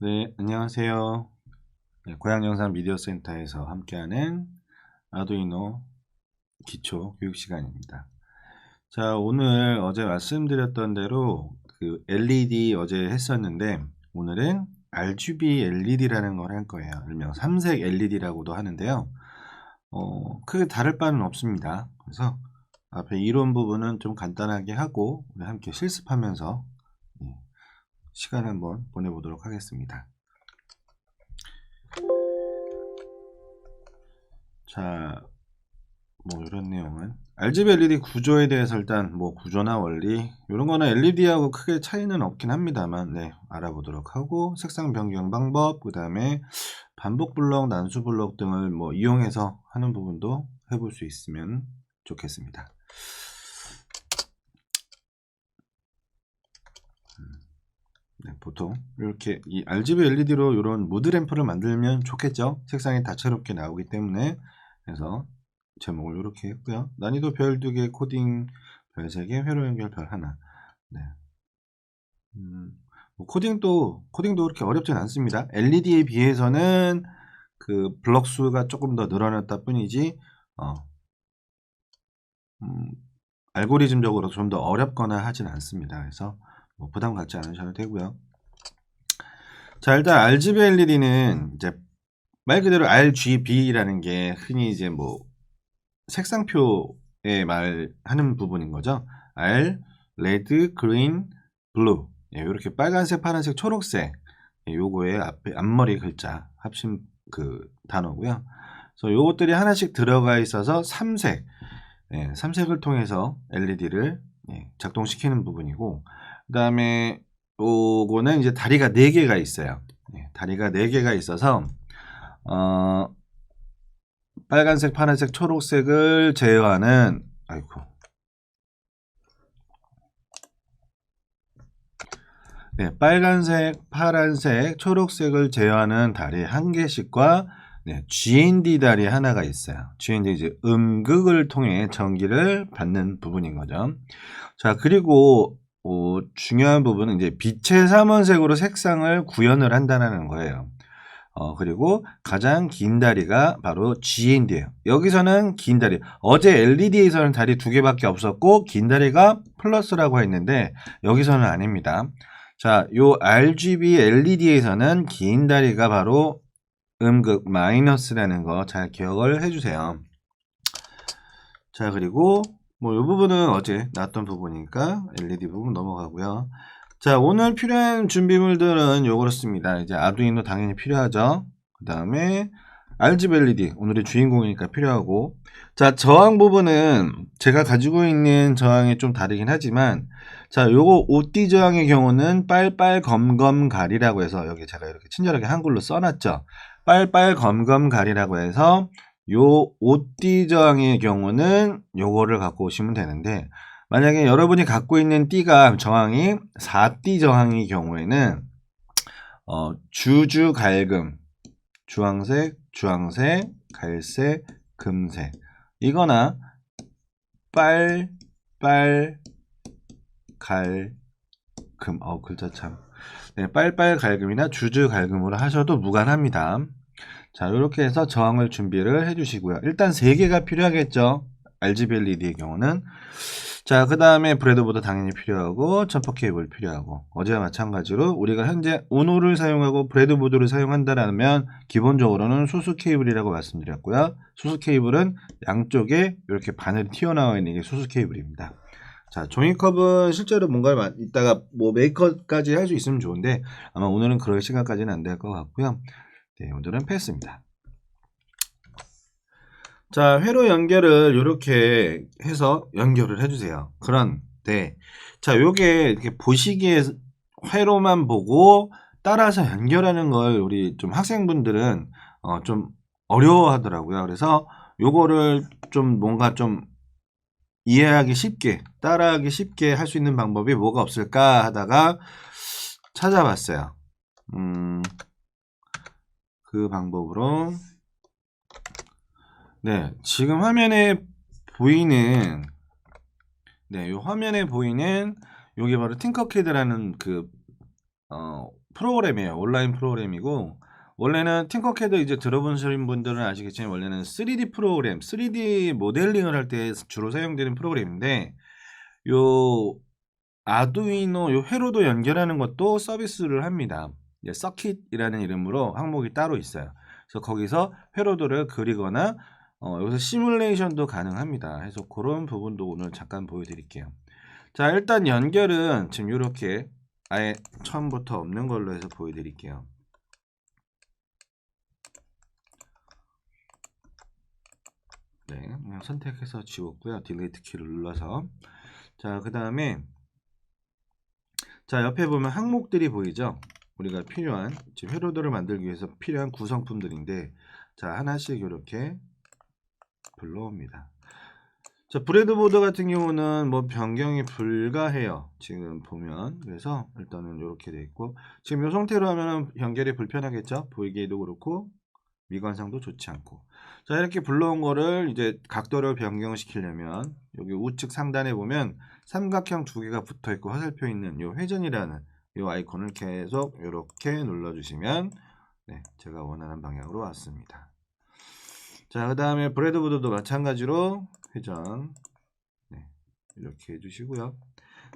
네, 안녕하세요. 네, 고양영상 미디어 센터에서 함께하는 아두이노 기초 교육 시간입니다. 자, 오늘 어제 말씀드렸던 대로 그 LED 어제 했었는데 오늘은 RGB LED라는 걸 할 거예요. 일명 삼색 LED라고도 하는데요. 크게 다를 바는 없습니다. 그래서 앞에 이론 부분은 좀 간단하게 하고 우리 함께 실습하면서 시간 한번 보내보도록 하겠습니다. 자, 뭐 이런 내용은 RGB LED 구조에 대해서 일단 뭐 구조나 원리 이런 거는 LED하고 크게 차이는 없긴 합니다만 네, 알아보도록 하고 색상 변경 방법 그 다음에 반복 블록, 난수 블록 등을 뭐 이용해서 하는 부분도 해볼 수 있으면 좋겠습니다. 네, 보통 이렇게 이 RGB LED로 이런 무드 램프를 만들면 좋겠죠. 색상이 다채롭게 나오기 때문에. 그래서 제목을 이렇게 했고요. 난이도 별 2개, 코딩 별 3개, 회로 연결 별 1. 네. 뭐 코딩도 그렇게 어렵진 않습니다. LED에 비해서는 그 블럭 수가 조금 더 늘어났다 뿐이지 알고리즘적으로 좀 더 어렵거나 하진 않습니다. 그래서 뭐 부담 갖지 않으셔도 되고요. 자, 일단 RGB LED는 이제 말 그대로 RGB라는 게 흔히 이제 뭐 색상표에 말하는 부분인 거죠. R, 레드, 그린, 블루. 이렇게 빨간색, 파란색, 초록색. 요거의 앞머리 글자 합심 그 단어고요. 그래서 요것들이 하나씩 들어가 있어서 삼색. 삼색을 통해서 LED를 작동시키는 부분이고, 그 다음에 요거는 이제 다리가 4개가 있어요. 다리가 4개가 있어서 빨간색, 파란색, 초록색을 제어하는 빨간색, 파란색, 초록색을 제어하는 다리 1개씩과 GND 다리 하나가 있어요. GND 이제 음극을 통해 전기를 받는 부분인 거죠. 자, 그리고 중요한 부분은 이제 빛의 삼원색으로 색상을 구현을 한다는 거예요. 그리고 가장 긴 다리가 바로 GND예요. 여기서는 긴 다리. 어제 LED에서는 다리 2개밖에 없었고 긴 다리가 플러스라고 했는데 여기서는 아닙니다. 자, 요 RGB LED에서는 긴 다리가 바로 음극 마이너스라는 거 잘 기억을 해주세요. 자, 그리고 뭐 요 부분은 어제 나왔던 부분이니까 LED 부분 넘어가고요. 자, 오늘 필요한 준비물들은 요렇습니다. 이제 아두이노 당연히 필요하죠. 그 다음에 RGB LED 오늘의 주인공이니까 필요하고, 자, 저항 부분은 제가 가지고 있는 저항이 좀 다르긴 하지만, 자, 요거 OD 저항의 경우는 빨빨검검가리라고 해서 여기 제가 이렇게 친절하게 한글로 써놨죠. 빨빨검검가리라고 해서 요 OD 저항의 경우는 요거를 갖고 오시면 되는데, 만약에 여러분이 갖고 있는 띠가 저항이 4띠 저항의 경우에는 주주갈금, 주황색, 주황색, 갈색, 금색 이거나 빨빨갈금, 글자 참. 빨빨갈금이나 주주갈금으로 하셔도 무관합니다. 자, 이렇게 해서 저항을 준비를 해주시고요. 일단 3개가 필요하겠죠. RGB LED의 경우는. 자, 그 다음에 브레드보드 당연히 필요하고 점퍼 케이블 필요하고, 어제와 마찬가지로 우리가 현재 우노를 사용하고 브레드보드를 사용한다면 기본적으로는 수수 케이블이라고 말씀드렸고요. 수수 케이블은 양쪽에 이렇게 바늘이 튀어나와 있는 게 수수 케이블입니다. 자, 종이컵은 실제로 뭔가를 이따가 뭐 메이커까지 할 수 있으면 좋은데 아마 오늘은 그럴 시간까지는 안 될 것 같고요. 네, 오늘은 패스입니다. 자, 회로 연결을 이렇게 해서 연결을 해주세요. 그런데 자, 요게 이렇게 보시기에 회로만 보고 따라서 연결하는 걸 우리 좀 학생분들은 좀 어려워하더라고요. 그래서 요거를 좀 뭔가 좀 이해하기 쉽게, 따라하기 쉽게 할 수 있는 방법이 뭐가 없을까 하다가 찾아봤어요. 그 방법으로 지금 화면에 보이는 요 화면에 보이는 요게 바로 팅커캐드라는 그 프로그램이에요. 온라인 프로그램이고 원래는 팅커캐드 이제 들어보신 분들은 아시겠지만 원래는 3D 프로그램, 3D 모델링을 할 때 주로 사용되는 프로그램인데 요 아두이노 요 회로도 연결하는 것도 서비스를 합니다. 이제 서킷이라는 이름으로 항목이 따로 있어요. 그래서 거기서 회로도를 그리거나 여기서 시뮬레이션도 가능합니다. 그래서 그런 부분도 오늘 잠깐 보여드릴게요. 자, 일단 연결은 지금 이렇게 아예 처음부터 없는 걸로 해서 보여드릴게요. 네, 그냥 선택해서 지웠고요. 딜리트 키를 눌러서. 자, 그 다음에 자, 옆에 보면 항목들이 보이죠? 우리가 필요한 지금 회로도를 만들기 위해서 필요한 구성품들인데 자, 하나씩 이렇게 불러옵니다. 자, 브레드보드 같은 경우는 뭐 변경이 불가해요. 지금 보면. 그래서 일단은 이렇게 돼 있고 지금 이 상태로 하면은 연결이 불편하겠죠? 보이기에도 그렇고 미관상도 좋지 않고. 자, 이렇게 불러온 거를 이제 각도를 변경시키려면 여기 우측 상단에 보면 삼각형 두 개가 붙어 있고 화살표 있는 요 회전이라는 요 아이콘을 계속 이렇게 눌러 주시면 네, 제가 원하는 방향으로 왔습니다. 자, 그 다음에 브레드보드도 마찬가지로 회전 네, 이렇게 해주시고요.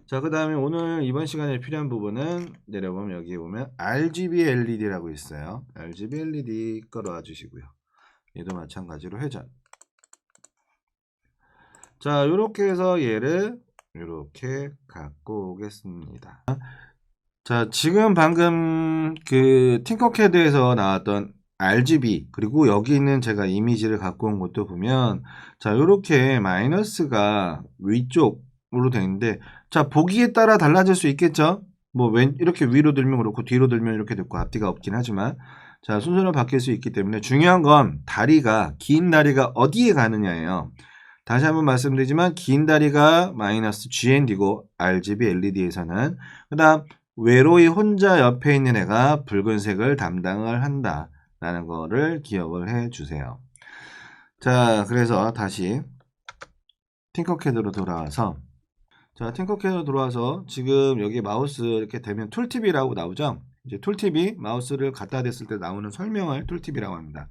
자, 그 다음에 오늘 이번 시간에 필요한 부분은 내려보면 여기에 보면 RGB LED라고 있어요. RGB LED 끌어와 주시고요. 얘도 마찬가지로 회전. 자, 이렇게 해서 얘를 이렇게 갖고 오겠습니다. 자, 지금 방금 그 팅커캐드에서 나왔던 RGB 그리고 여기 있는 제가 이미지를 갖고 온 것도 보면 자, 이렇게 마이너스가 위쪽으로 되어 있는데 자, 보기에 따라 달라질 수 있겠죠? 뭐 이렇게 위로 들면 그렇고 뒤로 들면 이렇게 됐고 앞뒤가 없긴 하지만 자, 순서는 바뀔 수 있기 때문에 중요한 건 다리가 긴 다리가 어디에 가느냐예요. 다시 한번 말씀드리지만 긴 다리가 마이너스 GND고 RGB LED에서는 그 다음 외로이 혼자 옆에 있는 애가 붉은색을 담당을 한다라는 거를 기억을 해 주세요. 자, 그래서 다시 팅커캐드로 돌아와서 자, 팅커캐드로 돌아와서 지금 여기 마우스 이렇게 되면 툴팁이라고 나오죠? 이제 툴팁이 마우스를 갖다 댔을 때 나오는 설명을 툴팁이라고 합니다.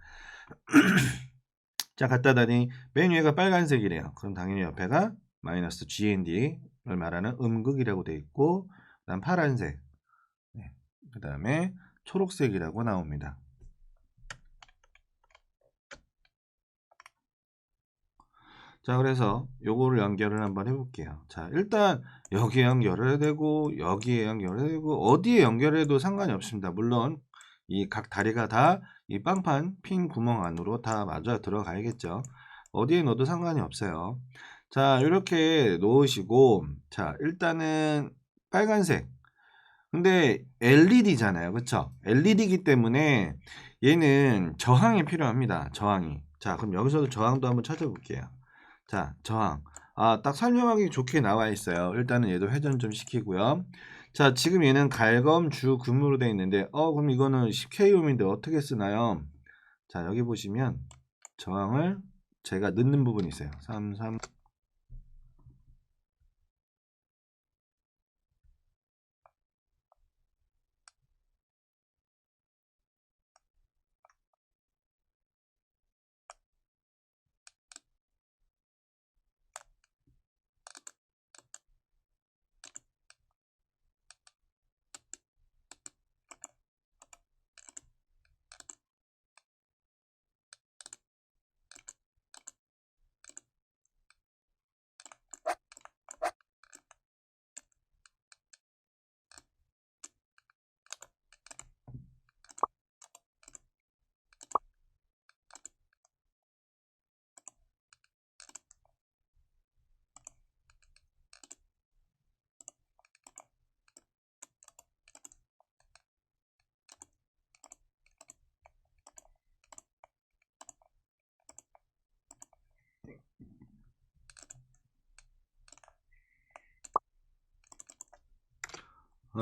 자, 갖다 대니 맨 위에가 빨간색이래요. 그럼 당연히 옆에가 마이너스 GND를 말하는 음극이라고 되어 있고 그다음 파란색 네. 그 다음에 초록색이라고 나옵니다. 자, 그래서 요거를 연결을 한번 해볼게요. 자, 일단 여기에 연결해야 되고 여기에 연결해야 되고 어디에 연결해도 상관이 없습니다. 물론 이 각 다리가 다 이 빵판 핀 구멍 안으로 다 맞아 들어가야겠죠. 어디에 넣어도 상관이 없어요. 자, 이렇게 놓으시고 자, 일단은 빨간색 근데 LED잖아요. 그쵸? LED이기 때문에 얘는 저항이 필요합니다. 저항이. 자, 그럼 여기서도 저항도 한번 찾아볼게요. 자, 저항. 아, 딱 설명하기 좋게 나와 있어요. 일단은 얘도 회전 좀 시키고요. 자, 지금 얘는 갈검 주 금으로 되어 있는데, 그럼 이거는 10kΩ인데 어떻게 쓰나요? 자, 여기 보시면 저항을 제가 넣는 부분이 있어요. 33.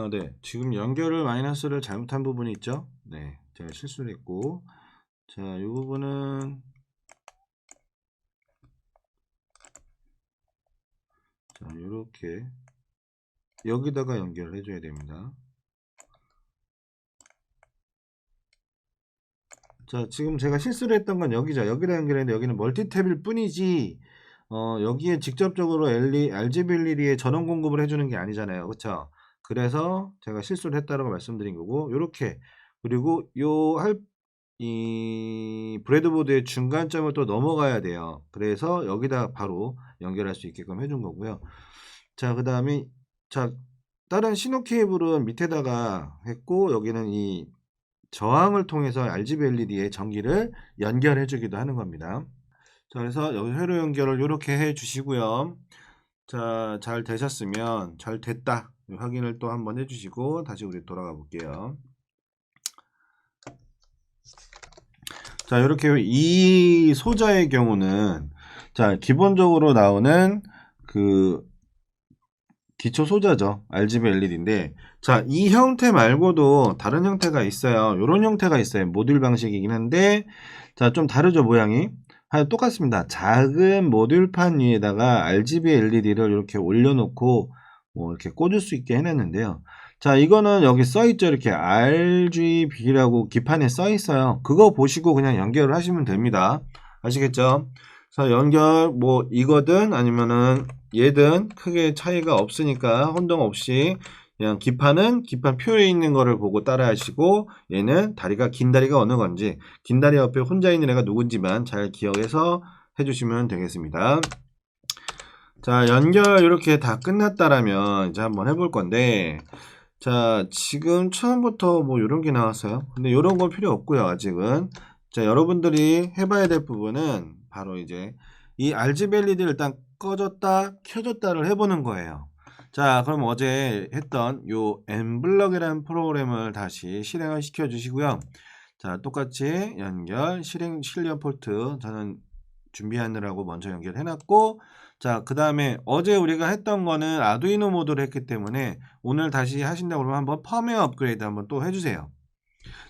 네. 지금 연결을 마이너스를 잘못한 부분이 있죠? 네. 제가 실수를 했고. 자, 이 부분은 자, 이렇게 여기다가 연결을 해줘야 됩니다. 자, 지금 제가 실수를 했던 건 여기죠. 여기다 연결했는데 여기는 멀티탭일 뿐이지 여기에 직접적으로 RGB-LED에 전원 공급을 해주는 게 아니잖아요. 그쵸? 그래서 제가 실수를 했다라고 말씀드린 거고, 요렇게. 그리고 이 브레드보드의 중간점을 또 넘어가야 돼요. 그래서 여기다 바로 연결할 수 있게끔 해준 거고요. 자, 그 다음에, 자, 다른 신호 케이블은 밑에다가 했고, 여기는 이 저항을 통해서 RGB LED에 전기를 연결해 주기도 하는 겁니다. 자, 그래서 여기 회로 연결을 이렇게 해 주시고요. 자, 잘 되셨으면 잘 됐다 확인을 또 한번 해 주시고 다시 우리 돌아가 볼게요. 자, 이렇게 이 소자의 경우는 자, 기본적으로 나오는 그 기초 소자죠. RGB LED인데, 자, 이 형태 말고도 다른 형태가 있어요. 이런 형태가 있어요. 모듈 방식이긴 한데, 자, 좀 다르죠, 모양이. 똑같습니다. 작은 모듈판 위에다가 RGB LED를 이렇게 올려놓고, 뭐, 이렇게 꽂을 수 있게 해놨는데요. 자, 이거는 여기 써있죠. 이렇게 RGB라고 기판에 써있어요. 그거 보시고 그냥 연결을 하시면 됩니다. 아시겠죠? 자, 연결, 뭐, 이거든, 아니면은, 얘든 크게 차이가 없으니까 혼동 없이 그냥 기판은 기판 표에 있는 거를 보고 따라 하시고, 얘는 다리가 긴 다리가 어느 건지, 긴 다리 옆에 혼자 있는 애가 누군지만 잘 기억해서 해주시면 되겠습니다. 자, 연결 이렇게 다 끝났다라면 이제 한번 해볼 건데, 자, 지금 처음부터 뭐 이런 게 나왔어요. 근데 이런 건 필요 없고요, 아직은. 자, 여러분들이 해봐야 될 부분은 바로 이제 이 RGB LED를 일단 꺼졌다 켜졌다를 해보는 거예요. 자, 그럼 어제 했던 요 엠블럭이라는 프로그램을 다시 실행을 시켜 주시고요. 자, 똑같이 연결 실력 포트 저는 준비하느라고 먼저 연결해 놨고, 자, 그 다음에 어제 우리가 했던 거는 아두이노 모드를 했기 때문에 오늘 다시 하신다고 그러면 한번 펌웨어 업그레이드 한번 또 해주세요.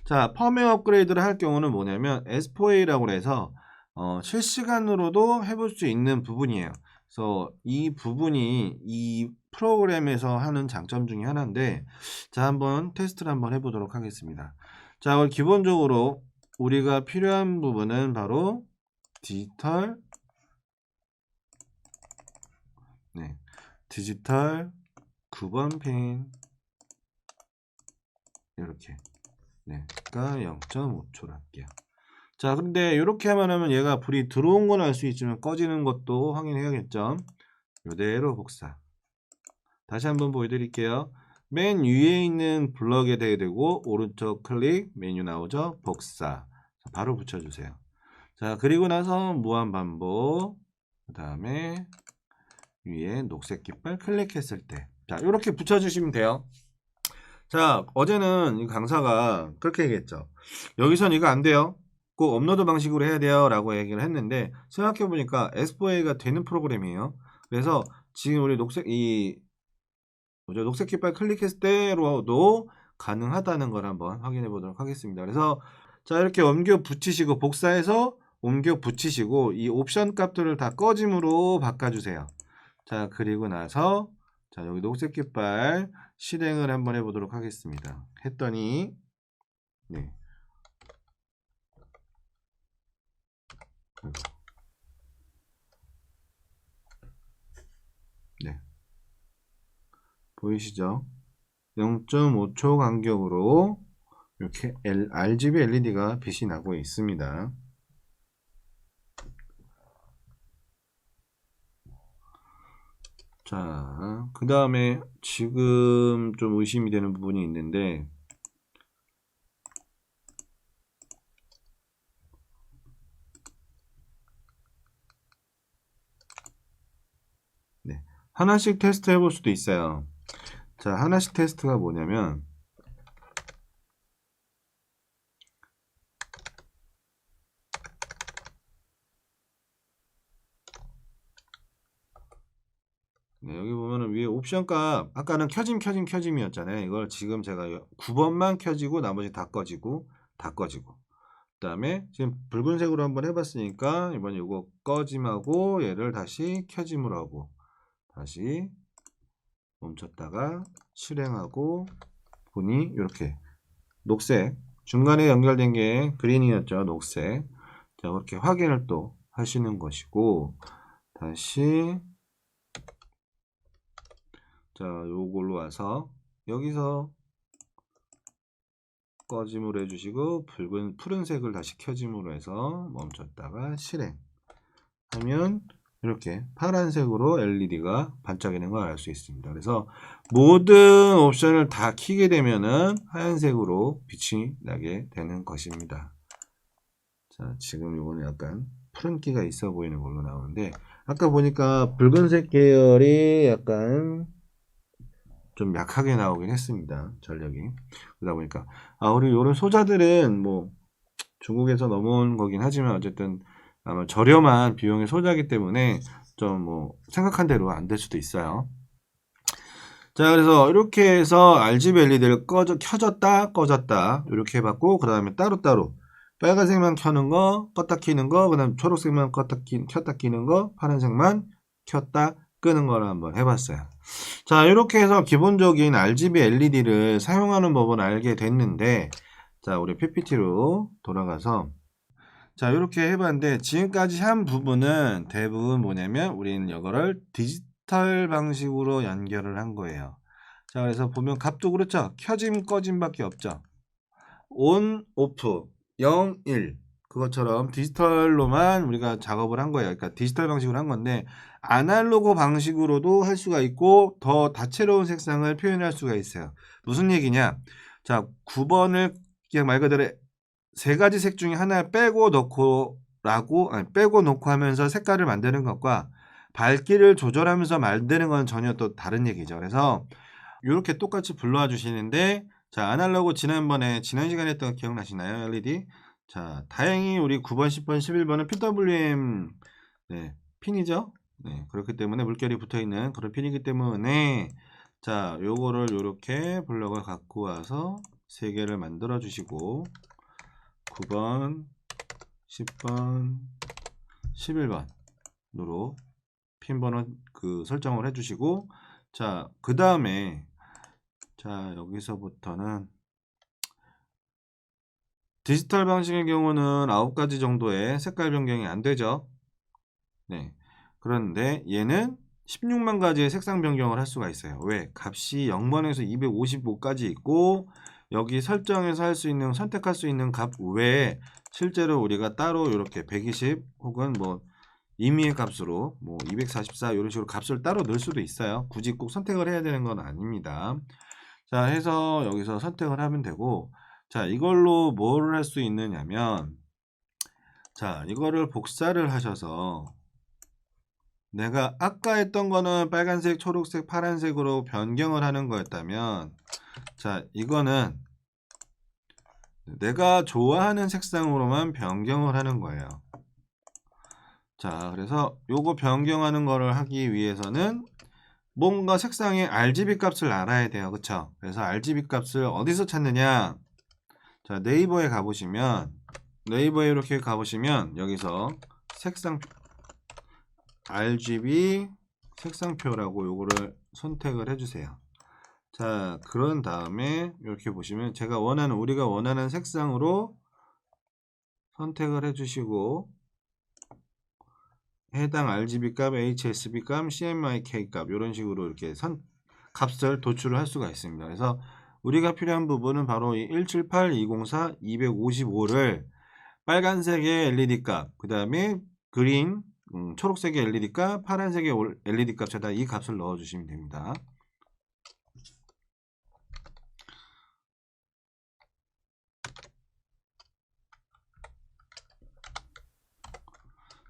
자, 펌웨어 업그레이드를 할 경우는 뭐냐면 S4A라고 해서 실시간으로도 해볼 수 있는 부분이에요. 그래서 이 부분이 이 프로그램에서 하는 장점 중에 하나인데, 자, 한번 테스트를 한번 해보도록 하겠습니다. 자, 기본적으로 우리가 필요한 부분은 바로 디지털 디지털 9번 핀 이렇게 그러니까 0.5초로 할게요. 자, 근데 이렇게 하면 얘가 불이 들어온 건 알 수 있지만 꺼지는 것도 확인해야겠죠. 이대로 복사. 다시 한번 보여드릴게요. 맨 위에 있는 블럭에 대야 되고 오른쪽 클릭 메뉴 나오죠. 복사. 바로 붙여주세요. 자, 그리고 나서 무한 반복. 그 다음에 위에 녹색 깃발 클릭했을 때, 자, 이렇게 붙여주시면 돼요. 자, 어제는 이 강사가 그렇게 얘기했죠. 여기선 이거 안 돼요. 꼭 업로드 방식으로 해야 돼요 라고 얘기를 했는데, 생각해보니까 S4A가 되는 프로그램이에요. 그래서 지금 우리 녹색 깃발 클릭했을 때로도 가능하다는 걸 한번 확인해 보도록 하겠습니다. 그래서 자, 이렇게 옮겨 붙이시고 복사해서 옮겨 붙이시고 이 옵션 값들을 다 꺼짐으로 바꿔주세요. 자, 그리고 나서 자, 여기 녹색 깃발 실행을 한번 해보도록 하겠습니다. 했더니 네. 네. 보이시죠? 0.5초 간격으로 이렇게 RGB LED가 빛이 나고 있습니다. 자, 그 다음에 지금 좀 의심이 되는 부분이 있는데, 하나씩 테스트 해볼 수도 있어요. 자, 하나씩 테스트가 뭐냐면, 여기 보면은 위에 옵션 값, 아까는 켜짐이었잖아요. 이걸 지금 제가 9번만 켜지고 나머지 다 꺼지고, 그 다음에 지금 붉은색으로 한번 해봤으니까 이번 이거 꺼짐하고 얘를 다시 켜짐으로 하고 다시 멈췄다가 실행하고 보니 이렇게 녹색 중간에 연결된 게 그린이었죠. 녹색. 자, 그렇게 확인을 또 하시는 것이고, 다시 자, 요걸로 와서 여기서 꺼짐으로 해주시고 푸른색을 다시 켜짐으로 해서 멈췄다가 실행하면 이렇게 파란색으로 LED가 반짝이는 걸 알 수 있습니다. 그래서 모든 옵션을 다 켜게 되면은 하얀색으로 빛이 나게 되는 것입니다. 자, 지금 이거는 약간 푸른기가 있어 보이는 걸로 나오는데, 아까 보니까 붉은색 계열이 약간 좀 약하게 나오긴 했습니다. 전력이. 그러다 보니까 우리 이런 소자들은 뭐 중국에서 넘어온 거긴 하지만 어쨌든 아마 저렴한 비용의 소자이기 때문에 좀 뭐 생각한 대로 안 될 수도 있어요. 자, 그래서 이렇게 해서 RGB LED를 켜졌다 꺼졌다 이렇게 해봤고, 그 다음에 따로따로 빨간색만 켜는 거, 껐다 키는 거, 그 다음 초록색만 켰다 키는 거, 파란색만 켰다 끄는 거를 한번 해봤어요. 자, 이렇게 해서 기본적인 RGB LED를 사용하는 법은 알게 됐는데, 자, 우리 PPT로 돌아가서 자, 이렇게 해봤는데, 지금까지 한 부분은 대부분 뭐냐면 우리는 이거를 디지털 방식으로 연결을 한 거예요. 자, 그래서 보면 값도 그렇죠. 켜짐 꺼짐밖에 없죠. 온 오프 0 1 그것처럼 디지털로만 우리가 작업을 한 거예요. 그러니까 디지털 방식으로 한 건데, 아날로그 방식으로도 할 수가 있고 더 다채로운 색상을 표현할 수가 있어요. 무슨 얘기냐? 자, 9번을 그냥 말 그대로 세 가지 색 중에 하나 빼고 넣고 빼고 놓고 하면서 색깔을 만드는 것과 밝기를 조절하면서 만드는 건 전혀 또 다른 얘기죠. 그래서 이렇게 똑같이 불러와 주시는데, 자, 아날로그 지난 시간에 했던 거 기억나시나요? LED. 자, 다행히 우리 9번, 10번, 11번은 PWM 핀이죠. 네, 그렇기 때문에 물결이 붙어 있는 그런 핀이기 때문에, 자, 요거를 요렇게 블럭을 갖고 와서 세 개를 만들어 주시고 9번, 10번, 11번으로 핀 번호 설정을 해 주시고, 자, 그 다음에 자, 여기서부터는 디지털 방식의 경우는 9가지 정도의 색깔 변경이 안 되죠. 네. 그런데 얘는 16만 가지의 색상 변경을 할 수가 있어요. 왜? 값이 0번에서 255까지 있고, 여기 설정해서 할 수 있는, 선택할 수 있는 값 외에 실제로 우리가 따로 이렇게 120 혹은 뭐 임의의 값으로 뭐 244 이런 식으로 값을 따로 넣을 수도 있어요. 굳이 꼭 선택을 해야 되는 건 아닙니다. 자, 해서 여기서 선택을 하면 되고, 자, 이걸로 뭘 할 수 있느냐면, 자, 이거를 복사를 하셔서 내가 아까 했던 거는 빨간색, 초록색, 파란색으로 변경을 하는 거였다면, 자, 이거는 내가 좋아하는 색상으로만 변경을 하는 거예요. 자, 그래서 요거 변경하는 거를 하기 위해서는 뭔가 색상의 RGB 값을 알아야 돼요. 그쵸? 그래서 RGB 값을 어디서 찾느냐? 자, 네이버에 가보시면, 네이버에 이렇게 가보시면 여기서 색상 RGB 색상표라고 요거를 선택을 해주세요. 자, 그런 다음에 이렇게 보시면 우리가 원하는 색상으로 선택을 해주시고, 해당 RGB 값, HSB 값, CMYK 값 이런 식으로 이렇게 값을 도출을 할 수가 있습니다. 그래서 우리가 필요한 부분은 바로 이 178, 204, 255를 빨간색의 LED 값, 그 다음에 그린, 초록색의 LED 값, 파란색의 LED 값에다 이 값을 넣어주시면 됩니다.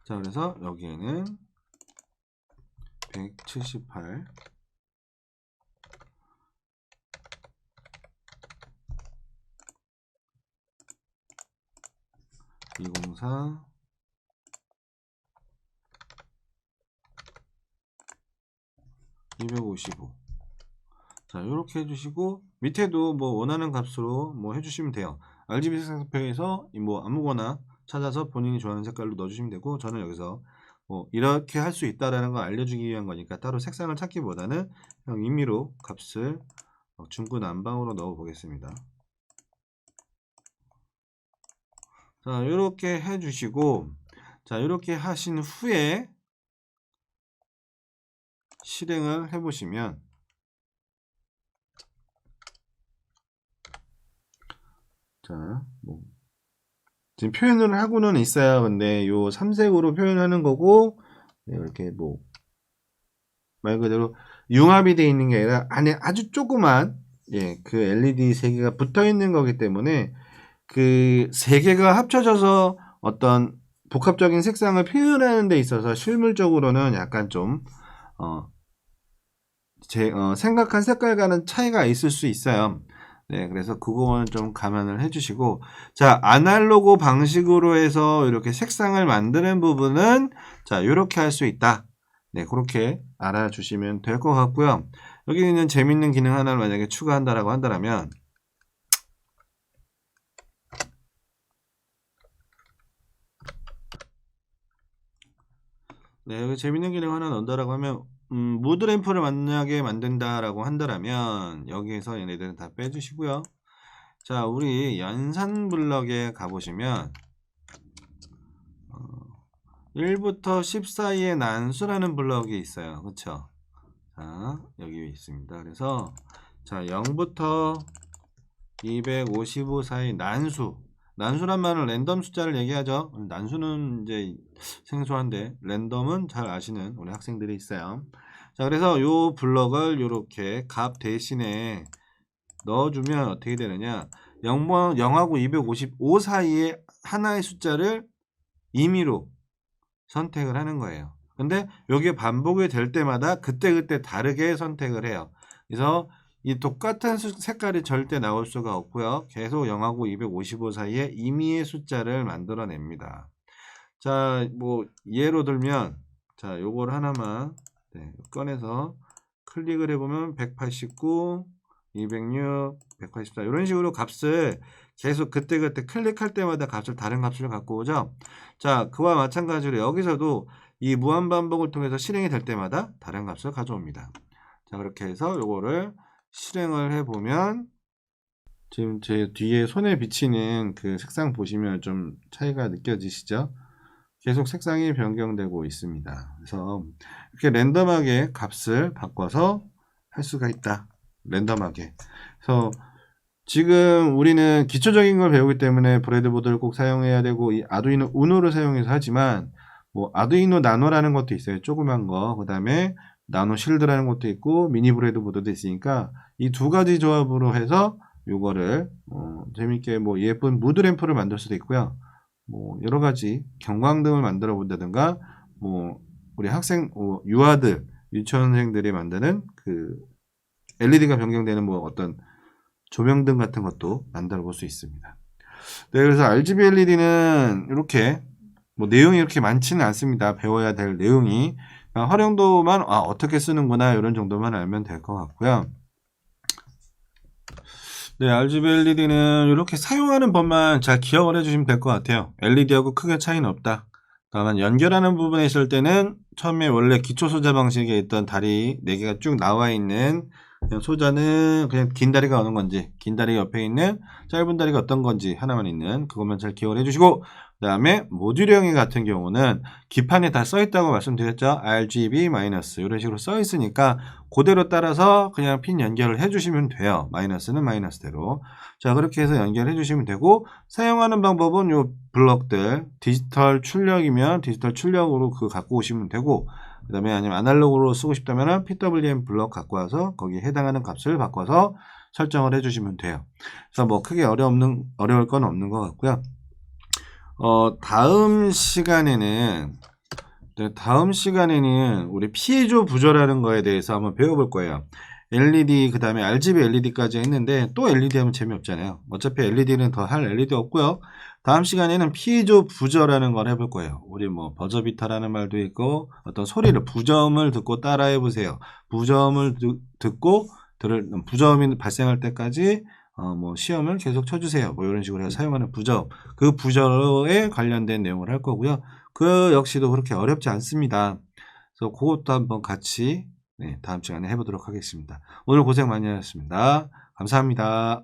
자, 그래서 여기에는 178, 204, 255. 자, 이렇게 해주시고 밑에도 뭐 원하는 값으로 뭐 해주시면 돼요. RGB 색상표에서 뭐 아무거나 찾아서 본인이 좋아하는 색깔로 넣어주시면 되고, 저는 여기서 뭐 이렇게 할 수 있다라는 걸 알려주기 위한 거니까 따로 색상을 찾기보다는 그냥 임의로 값을 중구난방으로 넣어 보겠습니다. 자, 이렇게 해주시고, 자, 이렇게 하신 후에 실행을 해보시면, 자, 뭐 지금 표현을 하고는 있어요. 근데 요 삼색으로 표현하는 거고, 이렇게 뭐 말 그대로 융합이 되어 있는 게 아니라 안에 아주 조그만 그 LED 3개가 붙어 있는 거기 때문에 그 3개가 합쳐져서 어떤 복합적인 색상을 표현하는 데 있어서 실물적으로는 약간 좀 생각한 색깔과는 차이가 있을 수 있어요. 네, 그래서 그거는 좀 감안을 해주시고, 자, 아날로그 방식으로 해서 이렇게 색상을 만드는 부분은 자, 이렇게 할 수 있다. 네, 그렇게 알아주시면 될 것 같고요. 여기 있는 재밌는 기능 하나를 만약에 추가한다라고 한다면, 네, 여기 재밌는 기능 하나 넣는다라고 하면, 무드 램프를 만약에 만든다라고 한다면, 여기에서 얘네들은 다 빼주시고요. 자, 우리 연산 블럭에 가보시면 1부터 10 사이의 난수라는 블럭이 있어요. 그쵸? 자, 여기 있습니다. 그래서 자, 0부터 255 사이 난수. 난수란 말은 랜덤 숫자를 얘기하죠. 난수는 이제 생소한데 랜덤은 잘 아시는 우리 학생들이 있어요. 자, 그래서 요 블럭을 이렇게 값 대신에 넣어주면 어떻게 되느냐, 0하고 255 사이에 하나의 숫자를 임의로 선택을 하는 거예요. 근데 여기에 반복이 될 때마다 그때그때 다르게 선택을 해요. 그래서 이 똑같은 색깔이 절대 나올 수가 없고요. 계속 0하고 255 사이에 임의의 숫자를 만들어냅니다. 자, 뭐 예로 들면 자, 요걸 하나만 꺼내서 클릭을 해보면 189, 206, 184 이런 식으로 값을 계속 그때그때 클릭할 때마다 값을 다른 값을 갖고 오죠. 자, 그와 마찬가지로 여기서도 이 무한반복을 통해서 실행이 될 때마다 다른 값을 가져옵니다. 자, 그렇게 해서 요거를 실행을 해보면 지금 제 뒤에 손에 비치는 그 색상 보시면 좀 차이가 느껴지시죠? 계속 색상이 변경되고 있습니다. 그래서 이렇게 랜덤하게 값을 바꿔서 할 수가 있다. 랜덤하게. 그래서 지금 우리는 기초적인 걸 배우기 때문에 브레드보드를 꼭 사용해야 되고 이 아두이노 우노를 사용해서 하지만 뭐 아두이노 나노라는 것도 있어요. 조그만 거. 그 다음에 나노 실드라는 것도 있고 미니 브레드보드도 있으니까 이 두 가지 조합으로 해서 요거를 재밌게 뭐 예쁜 무드램프를 만들 수도 있고요. 뭐 여러 가지 경광등을 만들어 본다든가 뭐 우리 학생 유아들 유치원생들이 만드는 그 LED가 변경되는 뭐 어떤 조명등 같은 것도 만들어 볼 수 있습니다. 네, 그래서 RGB LED는 이렇게 뭐 내용이 이렇게 많지는 않습니다. 배워야 될 내용이 활용도만 어떻게 쓰는구나 이런 정도만 알면 될 것 같고요. 네, RGB LED는 이렇게 사용하는 법만 잘 기억을 해주시면 될 것 같아요. LED하고 크게 차이는 없다. 다만 연결하는 부분에 있을 때는 처음에 원래 기초 소자 방식에 있던 다리 4개가 쭉 나와 있는 소자는 그냥 긴 다리가 어느 건지, 긴 다리 옆에 있는 짧은 다리가 어떤 건지 하나만 있는 그것만 잘 기억을 해주시고, 그 다음에 모듈형의 같은 경우는 기판에 다 써있다고 말씀드렸죠. RGB- 이런 식으로 써있으니까 그대로 따라서 그냥 핀 연결을 해주시면 돼요. 마이너스는 마이너스대로. 자, 그렇게 해서 연결해 주시면 되고, 사용하는 방법은 요 블럭들 디지털 출력이면 디지털 출력으로 그거 갖고 오시면 되고, 그 다음에 아니면 아날로그로 쓰고 싶다면 PWM 블럭 갖고 와서 거기에 해당하는 값을 바꿔서 설정을 해주시면 돼요. 그래서 뭐 크게 어려울 건 없는 것 같고요. 다음 시간에는 우리 피해조 부조라는 거에 대해서 한번 배워볼 거예요. LED 그 다음에 RGB LED까지 했는데 또 LED 하면 재미없잖아요. 어차피 LED는 더 할 LED 없고요. 다음 시간에는 피해조 부저라는 걸 해볼 거예요. 우리 뭐 버저비터라는 말도 있고 어떤 소리를 부점을 듣고 따라해 보세요. 부점을 듣고 부점이 발생할 때까지 뭐 시험을 계속 쳐주세요. 뭐 이런 식으로 해서 사용하는 부점, 그 부저에 관련된 내용을 할 거고요. 그 역시도 그렇게 어렵지 않습니다. 그래서 그것도 한번 같이 다음 시간에 해보도록 하겠습니다. 오늘 고생 많이 하셨습니다. 감사합니다.